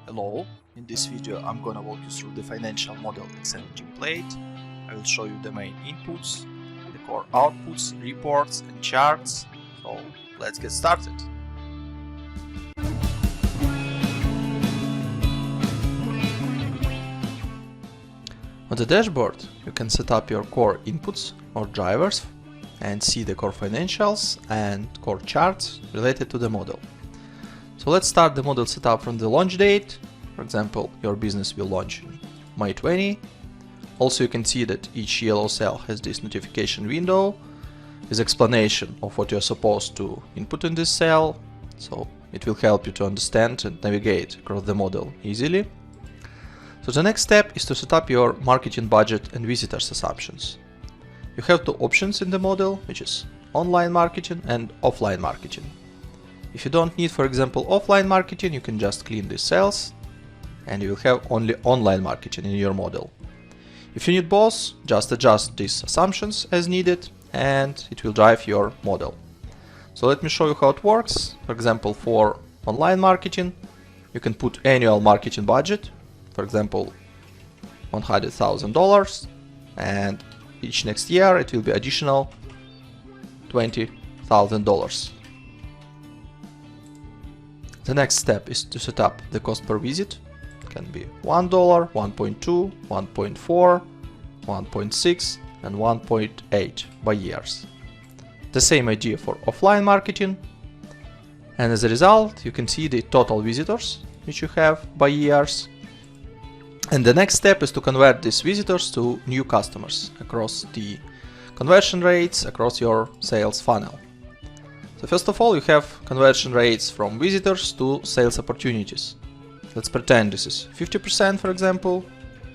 Hello, in this video I'm gonna walk you through the financial model Excel template. I will show you the main inputs, the core outputs, reports and charts. So let's get started. On the dashboard you can set up your core inputs or drivers and see the core financials and core charts related to the model. So let's start the model setup from the launch date. For example, your business will launch in May 20. Also, you can see that each yellow cell has this notification window with explanation of what you're supposed to input in this cell. So it will help you to understand and navigate across the model easily. So the next step is to set up your marketing budget and visitors assumptions. You have two options in the model, which is online marketing and offline marketing. If you don't need, for example, offline marketing, you can just clean these cells and you will have only online marketing in your model. If you need both, just adjust these assumptions as needed and it will drive your model. So let me show you how it works. For example, for online marketing, you can put annual marketing budget, for example, $100,000, and each next year it will be additional $20,000. The next step is to set up the cost per visit. It can be $1, 1.2, 1.4, 1.6 and 1.8 by years. The same idea for offline marketing. And as a result, you can see the total visitors which you have by years. And the next step is to convert these visitors to new customers across the conversion rates across your sales funnel. So first of all, you have conversion rates from visitors to sales opportunities. Let's pretend this is 50%, for example.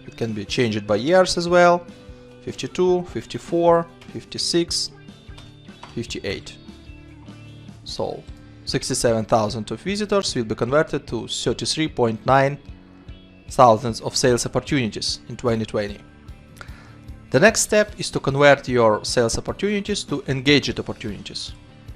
It can be changed by years as well. 52, 54, 56, 58. So 67,000 of visitors will be converted to 33.9 thousands of sales opportunities in 2020. The next step is to convert your sales opportunities to engaged opportunities.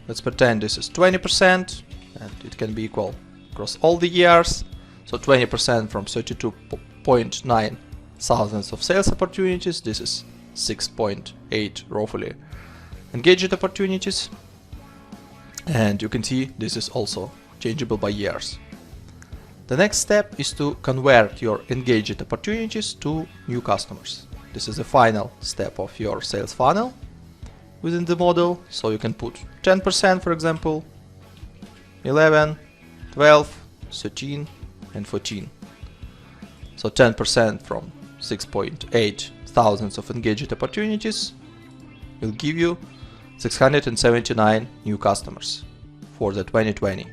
Let's pretend this is 20% and it can be equal across all the years. So 20% from 32.9 thousands of sales opportunities, this is 6.8 roughly engaged opportunities. And you can see this is also changeable by years. The next step is to convert your engaged opportunities to new customers. This is the final step of your sales funnel within the model, so you can put 10%, for example, 11, 12, 13 and 14. So 10% from 6.8 thousands of engaged opportunities will give you 679 new customers for the 2020.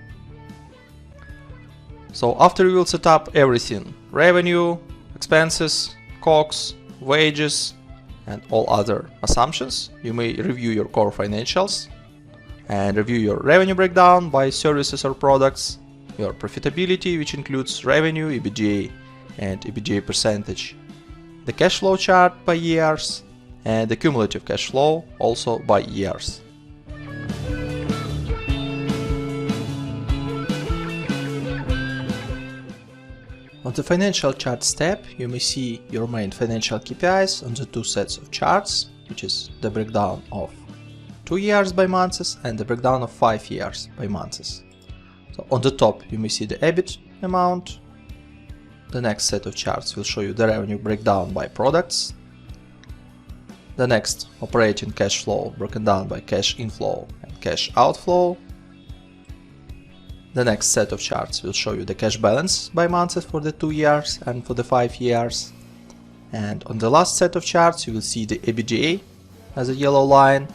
So after you will set up everything, revenue, expenses, COGS, wages, and all other assumptions, you may review your core financials and review your revenue breakdown by services or products, your profitability, which includes revenue, EBITDA and EBITDA percentage, the cash flow chart by years, and the cumulative cash flow also by years. On the financial charts tab, you may see your main financial KPIs on the two sets of charts, which is the breakdown of 2 years by months and the breakdown of 5 years by months. So on the top, you may see the EBIT amount. The next set of charts will show you the revenue breakdown by products. The next, operating cash flow broken down by cash inflow and cash outflow. The next set of charts will show you the cash balance by months for the 2 years and for the 5 years. And on the last set of charts you will see the EBITDA as a yellow line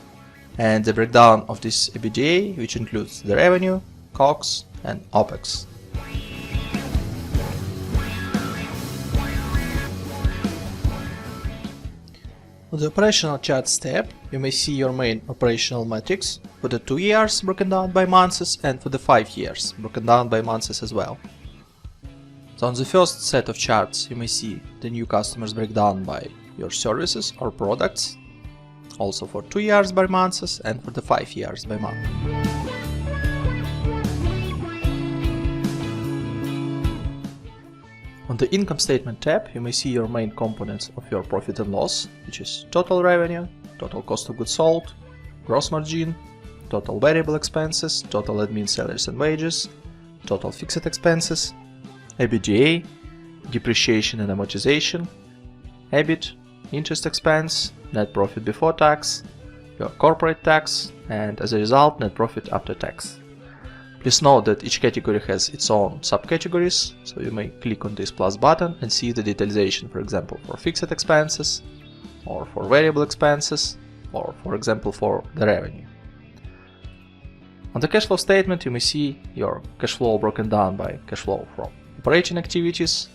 and the breakdown of this EBITDA, which includes the revenue, COGS and OPEX. On the operational charts tab, you may see your main operational metrics for the 2 years broken down by months and for the 5 years broken down by months as well. So on the first set of charts, you may see the new customers breakdown by your services or products, also for 2 years by months and for the 5 years by month. On the income statement tab, you may see your main components of your profit and loss, which is total revenue, total cost of goods sold, gross margin, total variable expenses, total admin salaries and wages, total fixed expenses, EBITDA, depreciation and amortization, EBIT, interest expense, net profit before tax, your corporate tax, and as a result, net profit after tax. Please note that each category has its own subcategories, so you may click on this plus button and see the detalization, for example, for fixed expenses, or for variable expenses, or for example for the revenue. On the cash flow statement, you may see your cash flow broken down by cash flow from operating activities,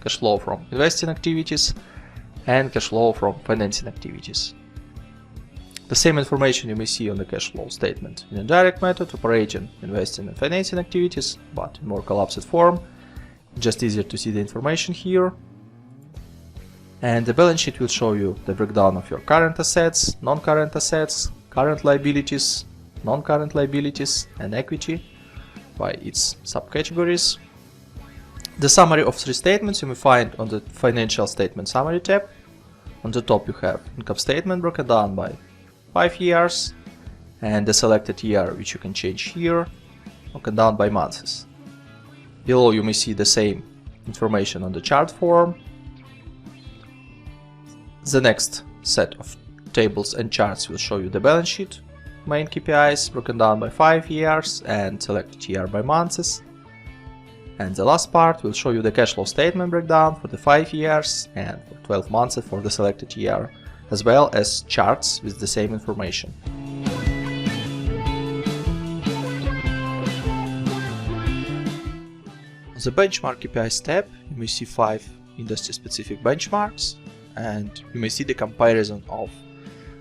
cash flow from investing activities, and cash flow from financing activities. The same information you may see on the cash flow statement in indirect method, operating, investing and financing activities, but in more collapsed form. Just easier to see the information here. And the balance sheet will show you the breakdown of your current assets, non-current assets, current liabilities, non-current liabilities, and equity by its subcategories. The summary of three statements you may find on the Financial Statement Summary tab. On the top you have income statement broken down by 5 years, and the selected year, which you can change here, broken down by months. Below you may see the same information on the chart form. The next set of tables and charts will show you the balance sheet, main KPIs broken down by 5 years and selected year by months. And the last part will show you the cash flow statement breakdown for the 5 years and for 12 months for the selected year, as well as charts with the same information. On the Benchmark KPIs tab, you may see 5 industry-specific benchmarks, and you may see the comparison of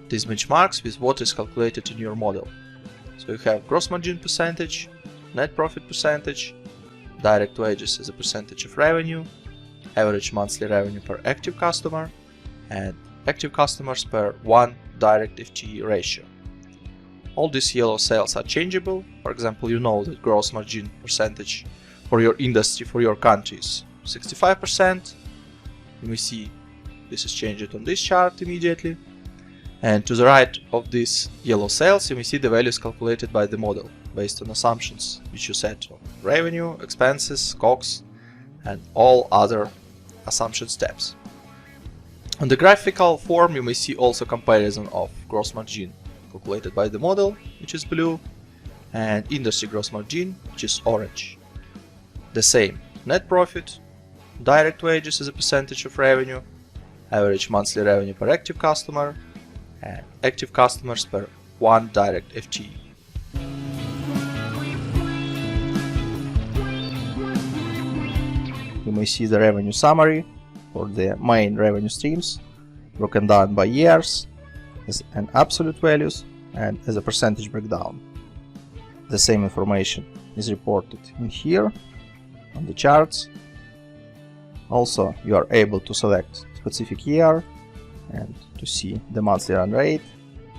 these benchmarks with what is calculated in your model. So you have gross margin percentage, net profit percentage, direct wages as a percentage of revenue, average monthly revenue per active customer, and active customers per 1 direct FTE ratio. All these yellow cells are changeable. For example, you know that gross margin percentage for your industry, for your country is 65%. You may see this is changed on this chart immediately. And to the right of these yellow cells, you may see the values calculated by the model based on assumptions which you set on revenue, expenses, COGS, and all other assumption steps. On the graphical form, you may see also comparison of gross margin calculated by the model, which is blue, and industry gross margin, which is orange. The same net profit, direct wages as a percentage of revenue, average monthly revenue per active customer, and active customers per 1 direct FTE. You may see the revenue summary for the main revenue streams, broken down by years as an absolute values and as a percentage breakdown. The same information is reported in here on the charts. Also, you are able to select specific year and to see the monthly run rate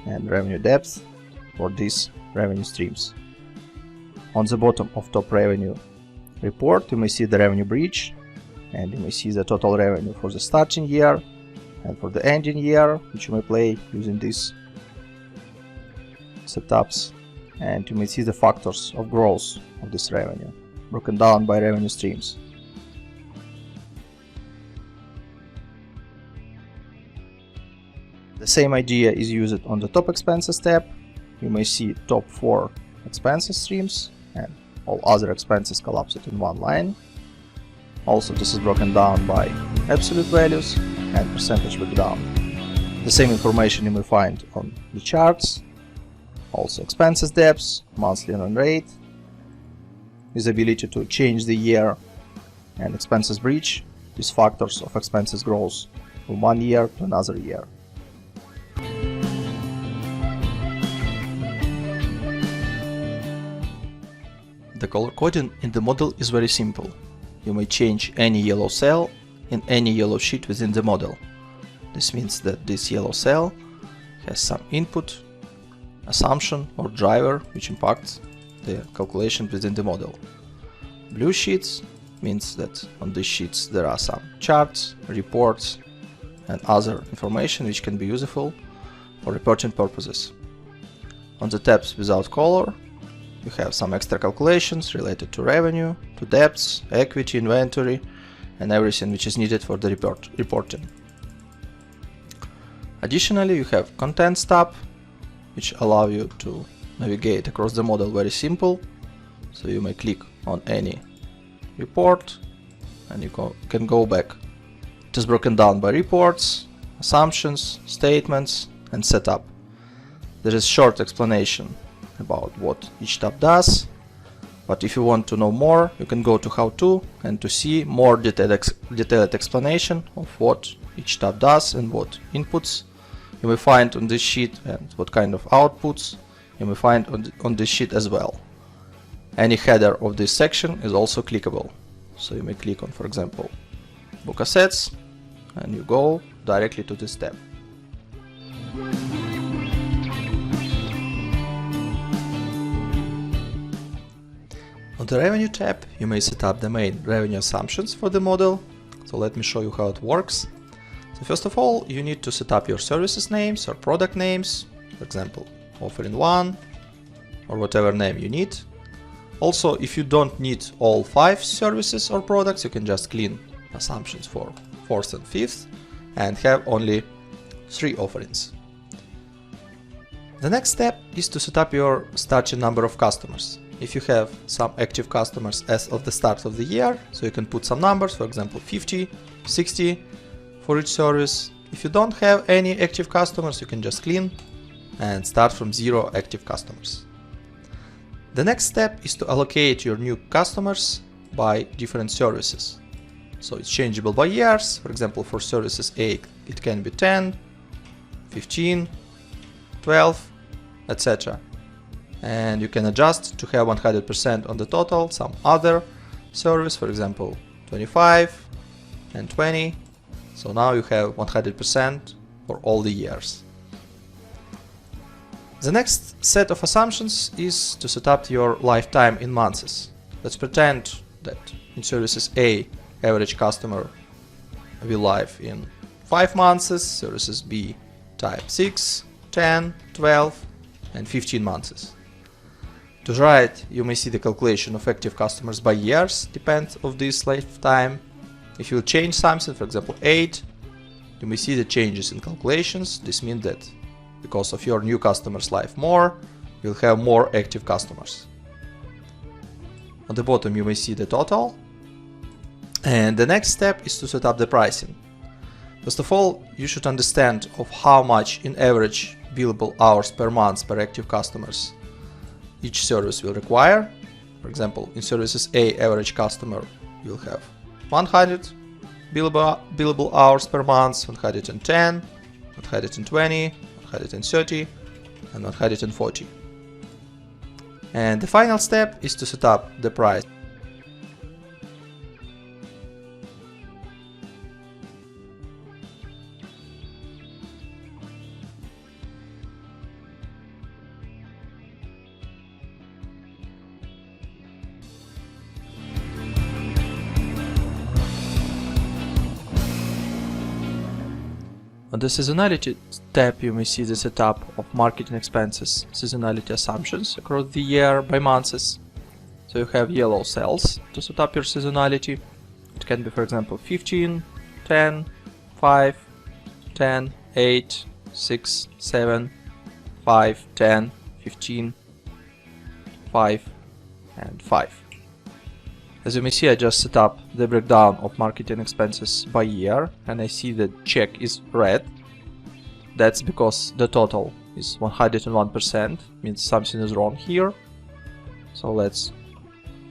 and revenue depth for these revenue streams. On the bottom of top revenue report, you may see the revenue bridge, and you may see the total revenue for the starting year and for the ending year, which you may play using these setups, and you may see the factors of growth of this revenue broken down by revenue streams. The same idea is used on the top expenses tab. You may see top 4 expenses streams and all other expenses collapsed in one line. Also, this is broken down by absolute values and percentage breakdown. The same information you may find on the charts. Also expenses depths, monthly run rate, with the ability to change the year, and expenses bridge with factors of expenses growth from one year to another year. The color coding in the model is very simple. You may change any yellow cell in any yellow sheet within the model. This means that this yellow cell has some input, assumption or driver which impacts the calculation within the model. Blue sheets means that on these sheets there are some charts, reports and other information which can be useful for reporting purposes. On the tabs without color, you have some extra calculations related to revenue, to debts, equity, inventory, and everything which is needed for the reporting. Additionally, you have Contents tab, which allow you to navigate across the model very simple. So you may click on any report and you can go back. It is broken down by reports, assumptions, statements, and setup. There is short explanation about what each tab does, but if you want to know more, you can go to How To and to see more detailed explanation of what each tab does and what inputs you may find on this sheet and what kind of outputs you may find on this sheet as well. Any header of this section is also clickable, so you may click on, for example, Book Assets, and you go directly to this tab. On the Revenue tab, you may set up the main revenue assumptions for the model. So let me show you how it works. So first of all, you need to set up your services names or product names, for example, offering 1 or whatever name you need. Also, if you don't need all 5 services or products, you can just clean assumptions for 4th and 5th and have only 3 offerings. The next step is to set up your starting number of customers. If you have some active customers as of the start of the year, so you can put some numbers, for example 50, 60 for each service. If you don't have any active customers, you can just clean and start from 0 active customers. The next step is to allocate your new customers by different services. So it's changeable by years. For example, for services A, it can be 10, 15, 12, etc. And you can adjust to have 100% on the total, some other service, for example 25 and 20. So now you have 100% for all the years. The next set of assumptions is to set up your lifetime in months. Let's pretend that in services A, average customer will live in 5 months, services B type 6, 10, 12 and 15 months. To the right, you may see the calculation of active customers by years, depends of this lifetime. If you change something, for example 8, you may see the changes in calculations. This means that because of your new customers live more, you'll have more active customers. On the bottom you may see the total. And the next step is to set up the pricing. First of all, you should understand of how much in average billable hours per month per active customers each service will require. For example, in services A, average customer will have 100 billable hours per month, 110, 120, 130 and 140. And the final step is to set up the price. On the Seasonality tab, you may see the setup of marketing expenses, seasonality assumptions across the year by months. So you have yellow cells to set up your seasonality. It can be, for example, 15, 10, 5, 10, 8, 6, 7, 5, 10, 15, 5, and 5. As you may see, I just set up the breakdown of marketing expenses by year, and I see that check is red. That's because the total is 101%, means something is wrong here. So let's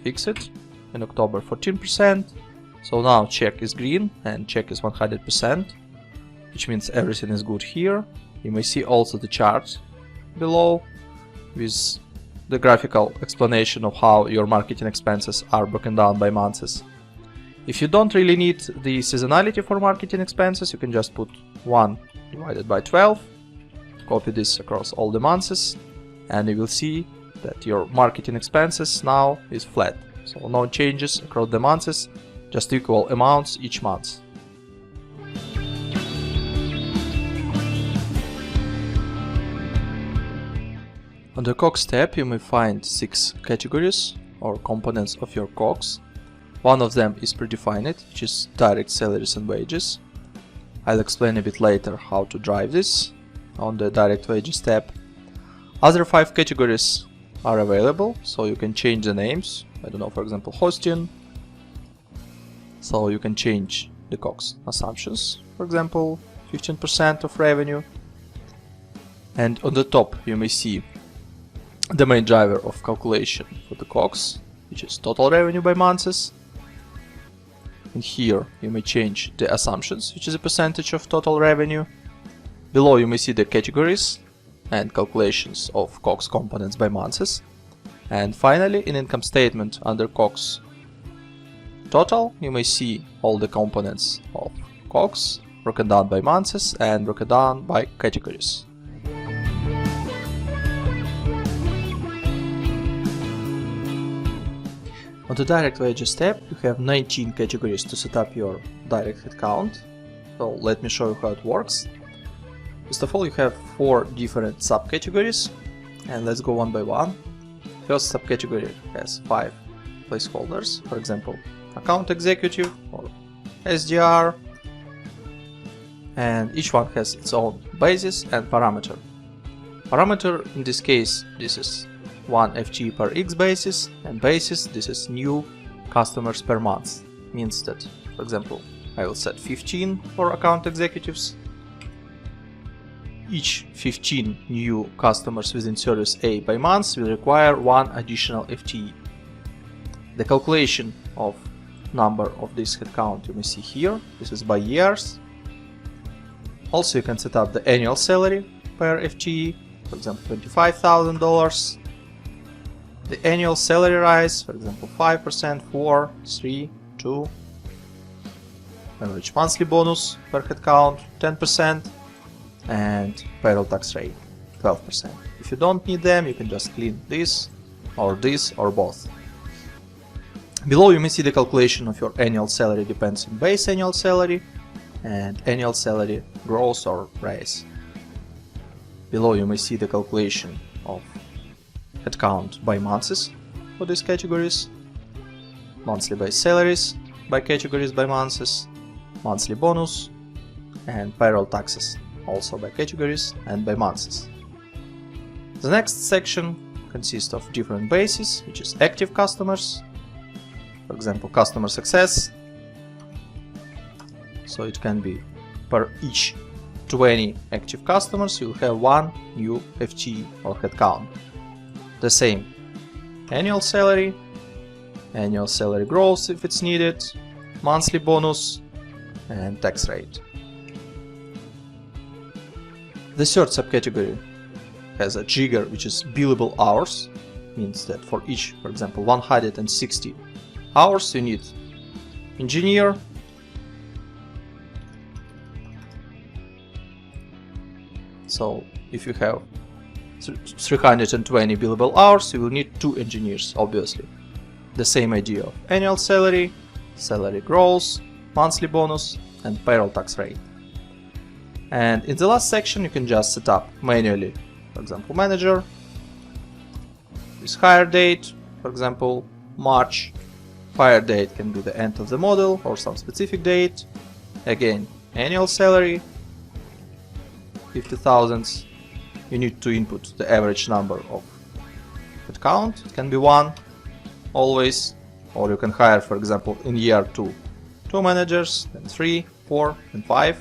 fix it. In October 14%. So now check is green and check is 100%, which means everything is good here. You may see also the chart below with the graphical explanation of how your marketing expenses are broken down by months. If you don't really need the seasonality for marketing expenses, you can just put 1 divided by 12, copy this across all the months, and you will see that your marketing expenses now is flat. So no changes across the months, just equal amounts each month. On the COGS tab you may find 6 categories or components of your COGS. One of them is predefined, which is direct salaries and wages. I'll explain a bit later how to drive this on the direct wages tab. Other 5 categories are available, so you can change the names. I don't know, for example, hosting. So you can change the COGS assumptions, for example, 15% of revenue. And on the top you may see the main driver of calculation for the COGS, which is total revenue by months. And here you may change the assumptions, which is a percentage of total revenue. Below you may see the categories and calculations of COGS components by months. And finally, in income statement under COGS total, you may see all the components of COGS broken down by months and broken down by categories. On the direct wages tab, you have 19 categories to set up your direct headcount. So let me show you how it works. First of all, you have 4 different subcategories, and let's go one by one. First subcategory has 5 placeholders, for example, account executive or SDR, and each one has its own basis and parameter. Parameter in this case, this is 1 FTE per X basis, and basis, this is new customers per month. Means that, for example, I will set 15 for account executives. Each 15 new customers within service A by month will require 1 additional FTE. The calculation of number of this headcount you may see here. This is by years. Also you can set up the annual salary per FTE, for example $25,000. The annual salary rise, for example 5%, 4, 3, 2. Average monthly bonus per headcount 10%. And payroll tax rate 12%. If you don't need them, you can just clean this or both. Below you may see the calculation of your annual salary depends on base annual salary and annual salary gross or raise. Below you may see the calculation of headcount by months for these categories, monthly base salaries by categories by months, monthly bonus, and payroll taxes also by categories and by months. The next section consists of different bases, which is active customers, for example customer success. So it can be per each 20 active customers you'll have 1 new FTE or headcount. The same annual salary growth if it's needed, monthly bonus, and tax rate. The third subcategory has a trigger, which is billable hours. Means that for each, for example, 160 hours you need engineer, so if you have 320 billable hours, you will need 2 engineers, obviously. The same idea of annual salary, salary growth, monthly bonus, and payroll tax rate. And in the last section you can just set up manually, for example manager, with hire date, for example March. Fire date can be the end of the model or some specific date. Again, annual salary 50,000. You need to input the average number of headcount. It can be 1 always, or you can hire, for example, in year 2 managers, then 3, 4, and 5.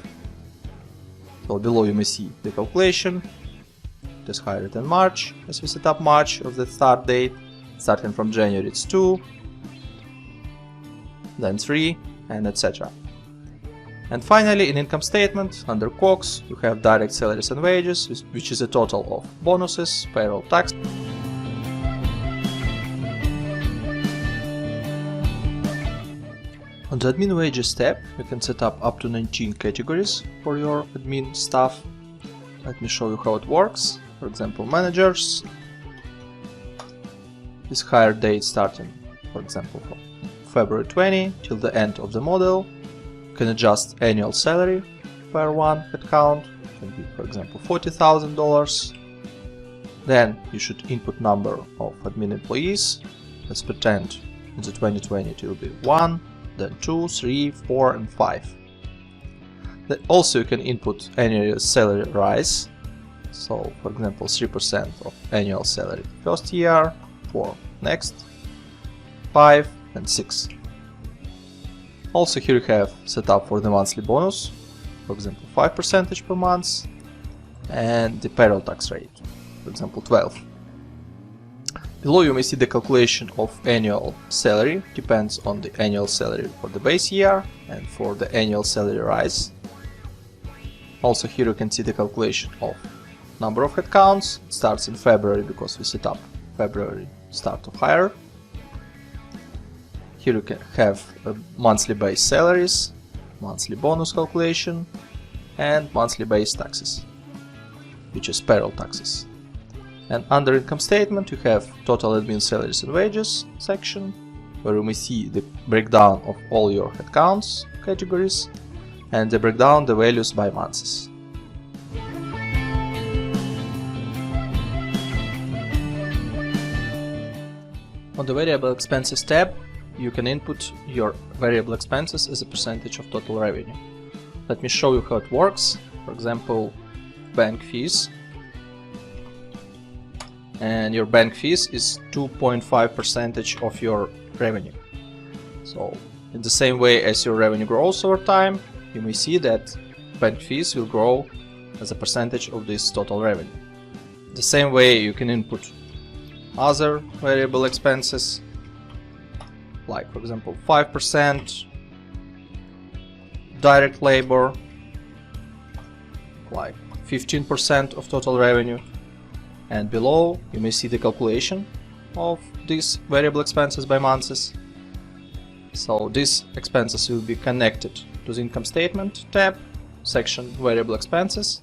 So below you may see the calculation. It is hired in March, as we set up March of the start date. Starting from January it's 2, then 3, and etc. And finally, in income statement, under COGS, you have direct salaries and wages, which is a total of bonuses, payroll tax. On the admin wages tab, you can set up to 19 categories for your admin staff. Let me show you how it works. For example, managers, with hire date starting for example, from February 20 till the end of the model. You can adjust annual salary per one headcount. It can be, for example, $40,000. Then you should input number of admin employees. Let's pretend in the 2020 it will be 1, then 2, 3, 4, and 5. Then also you can input annual salary rise. So, for example, 3% of annual salary first year, for next, 5, and 6. Also here you have set up for the monthly bonus, for example 5% per month, and the payroll tax rate, for example 12. Below you may see the calculation of annual salary, depends on the annual salary for the base year and for the annual salary rise. Also here you can see the calculation of number of headcounts. It starts in February because we set up February start of hire. Here you can have monthly base salaries, monthly bonus calculation, and monthly base taxes, which is payroll taxes. And under income statement you have total admin salaries and wages section, where you may see the breakdown of all your headcounts categories and the breakdown the values by months. On the variable expenses tab, you can input your variable expenses as a percentage of total revenue. Let me show you how it works. For example, bank fees. And your bank fees is 2.5% of your revenue. So in the same way as your revenue grows over time, you may see that bank fees will grow as a percentage of this total revenue. The same way you can input other variable expenses, like for example 5% direct labor, like 15% of total revenue. And below you may see the calculation of these variable expenses by months. So these expenses will be connected to the income statement tab, section variable expenses,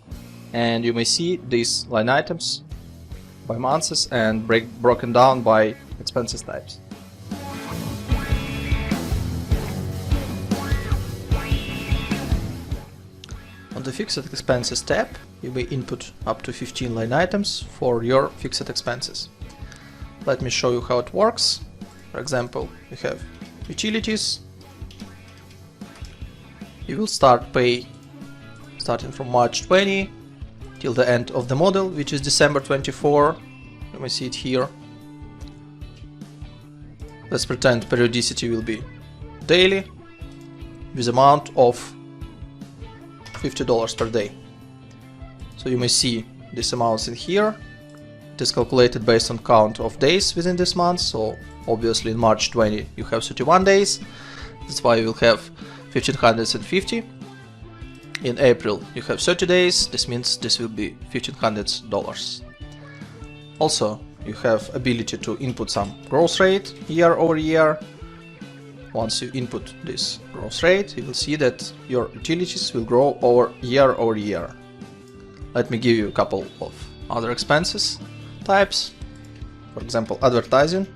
and you may see these line items by months and broken down by expenses types. On the fixed expenses tab, you may input up to 15 line items for your fixed expenses. Let me show you how it works. For example, you have utilities. You will start pay starting from March 20 till the end of the model, which is December 24. You may see it here. Let's pretend periodicity will be daily with amount of $50 per day. So you may see this amount in here. It is calculated based on count of days within this month. So obviously in March 20 you have 31 days. That's why you will have 1550. In April you have 30 days. This means this will be $1500. Also you have ability to input some growth rate year over year. Once you input this growth rate, you will see that your utilities will grow year over year. Let me give you a couple of other expenses types. For example, advertising.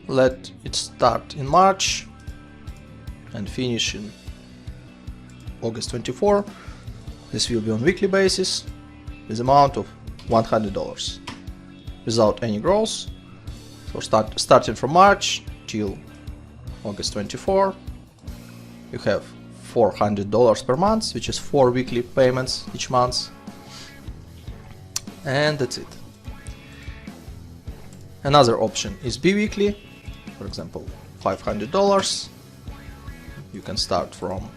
Let it start in March and finish in August 24. This will be on weekly basis with amount of $100 without any growth. So starting from March till August 24, you have $400 per month, which is 4 weekly payments each month. And that's it. Another option is bi-weekly. For example, $500. You can start from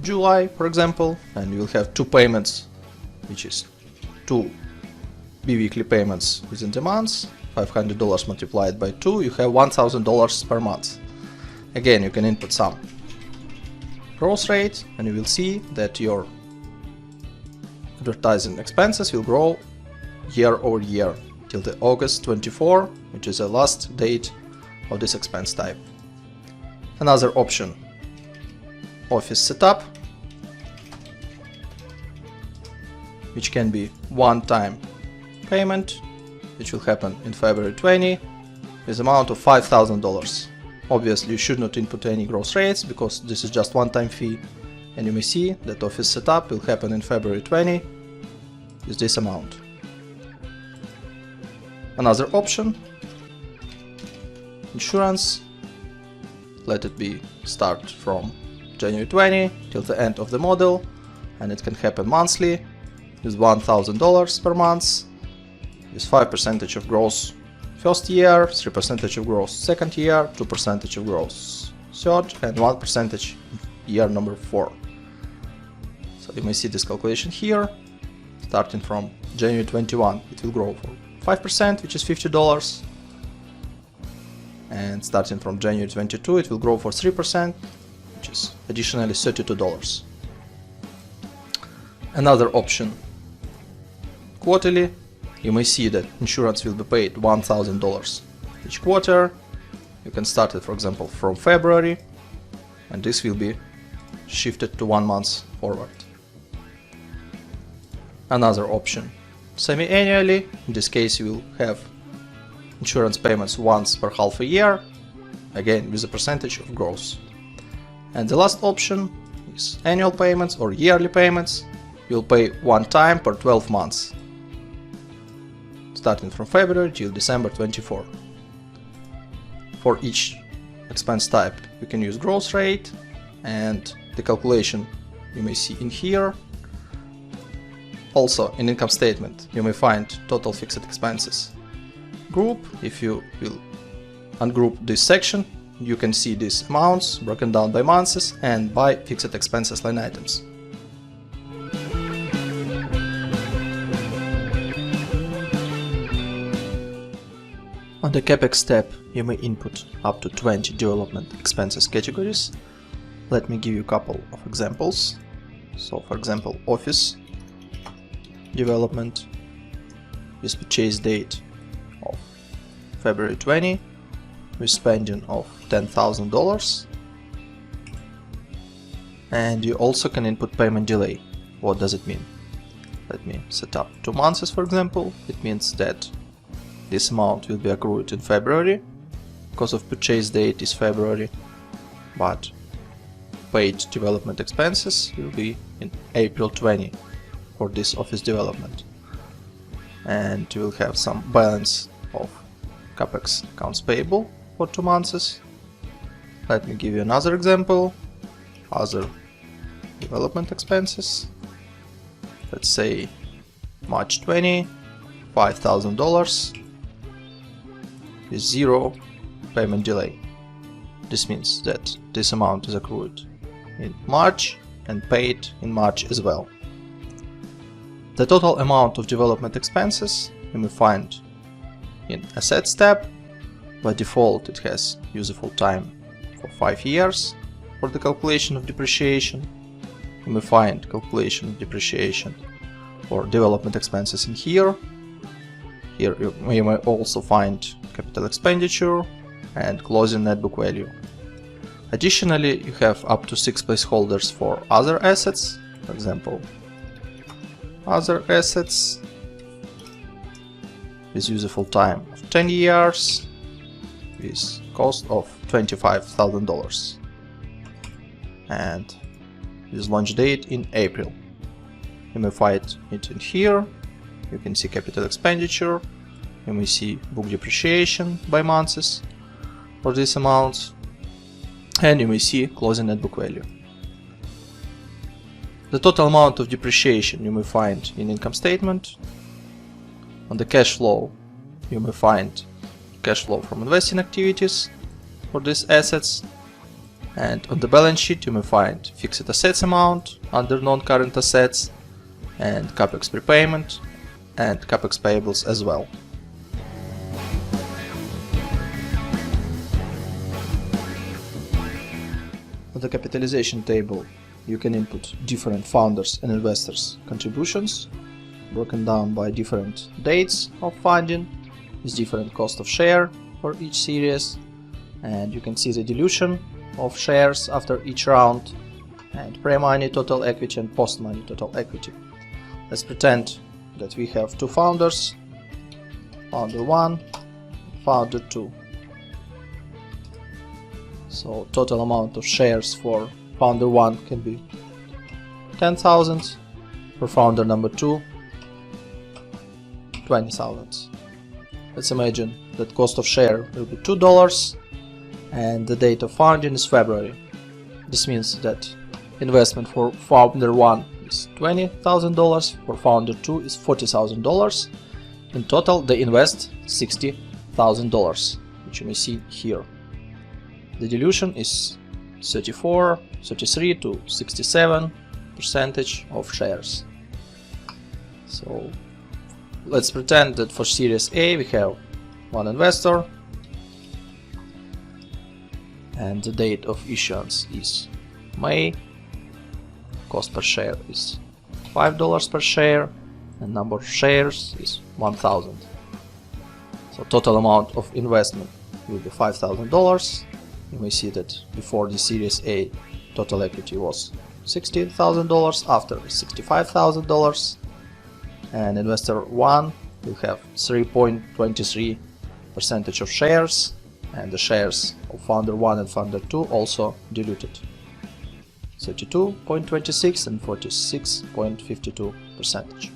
July, for example, and you will have 2 payments, which is 2 bi-weekly payments within the month. $500 multiplied by 2, you have $1000 per month. Again, you can input some growth rate and you will see that your advertising expenses will grow year over year till the August 24, which is the last date of this expense type. Another option, office setup, which can be one-time payment which will happen in February 20, with amount of $5,000. Obviously, you should not input any gross rates because this is just one-time fee, and you may see that office setup will happen in February 20 with this amount. Another option, insurance, let it be start from January 20 till the end of the model, and it can happen monthly with $1,000 per month, with 5% of gross first year, 3% of gross second year, 2% of gross third, and 1% year number 4. So you may see this calculation here. Starting from January 21, it will grow for 5%, which is $50. And starting from January 22, it will grow for 3%, which is additionally $32. Another option, quarterly. You may see that insurance will be paid $1,000 each quarter. You can start it, for example, from February, and this will be shifted to 1 month forward. Another option, semi-annually. In this case, you will have insurance payments once per half a year, again with a percentage of gross. And the last option is annual payments or yearly payments. You'll pay one time per 12 months, starting from February till December 24. For each expense type, you can use gross rate, and the calculation you may see in here. Also, in income statement, you may find total fixed expenses group. If you will ungroup this section, you can see these amounts broken down by months and by fixed expenses line items. On the CAPEX tab, you may input up to 20 development expenses categories. Let me give you a couple of examples. So, for example, office development with purchase date of February 20 with spending of $10,000. And you also can input payment delay. What does it mean? Let me set up 2 months, for example. It means that this amount will be accrued in February because of purchase date is February, but paid development expenses will be in April 20 for this office development. And you will have some balance of CAPEX accounts payable for 2 months. Let me give you another example. Other development expenses. Let's say March 20, $5,000 with 0 payment delay. This means that this amount is accrued in March and paid in March as well. The total amount of development expenses you may find in Assets tab. By default, it has useful time for 5 years for the calculation of depreciation. You may find calculation of depreciation for development expenses in here. Here you may also find capital expenditure and closing net book value. Additionally, you have up to 6 placeholders for other assets. For example, other assets with useful time of 10 years with cost of $25,000 and with launch date in April. You may find it in here. You can see capital expenditure. You may see book depreciation by months for these amounts, and you may see closing net book value. The total amount of depreciation you may find in income statement. On the cash flow, you may find cash flow from investing activities for these assets, and on the balance sheet you may find fixed assets amount under non-current assets and CAPEX prepayment and CAPEX payables as well. On the capitalization table, you can input different founders and investors' contributions, broken down by different dates of funding, with different cost of share for each series, and you can see the dilution of shares after each round, and pre-money total equity and post-money total equity. Let's pretend that we have 2 founders founder 1, founder 2. So total amount of shares for founder 1 can be 10,000, for founder number 2 20,000. Let's imagine that cost of share will be $2 and the date of founding is February. This means that investment for founder 1 is $20,000, for founder 2 is $40,000. In total they invest $60,000, which you may see here. The dilution is 33 to 67% of shares. So let's pretend that for Series A we have one investor and the date of issuance is May. Cost per share is $5 per share and number of shares is 1,000. So total amount of investment will be $5,000. You may see that before the Series A total equity was $60,000, after $65,000, and investor 1 will have 3.23% of shares, and the shares of founder 1 and founder 2 also diluted, 32.26 and 46.52%.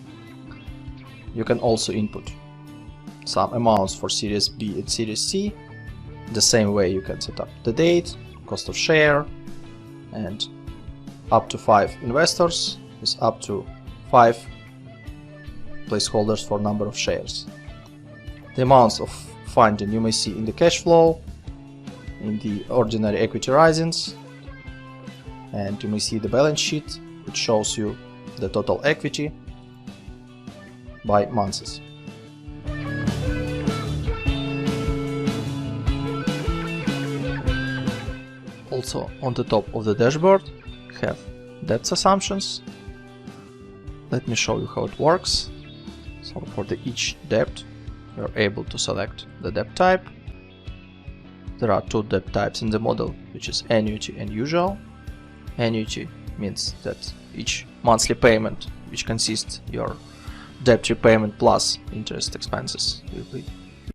You can also input some amounts for Series B and Series C. The same way you can set up the date, cost of share, and up to 5 investors is up to 5 placeholders for number of shares. The amounts of funding you may see in the cash flow, in the ordinary equity risings, and you may see the balance sheet, which shows you the total equity by months. Also on the top of the dashboard we have debt assumptions. Let me show you how it works. So for each debt you are able to select the debt type. There are 2 debt types in the model, which is annuity and usual. Annuity means that each monthly payment, which consists your debt repayment plus interest expenses, will be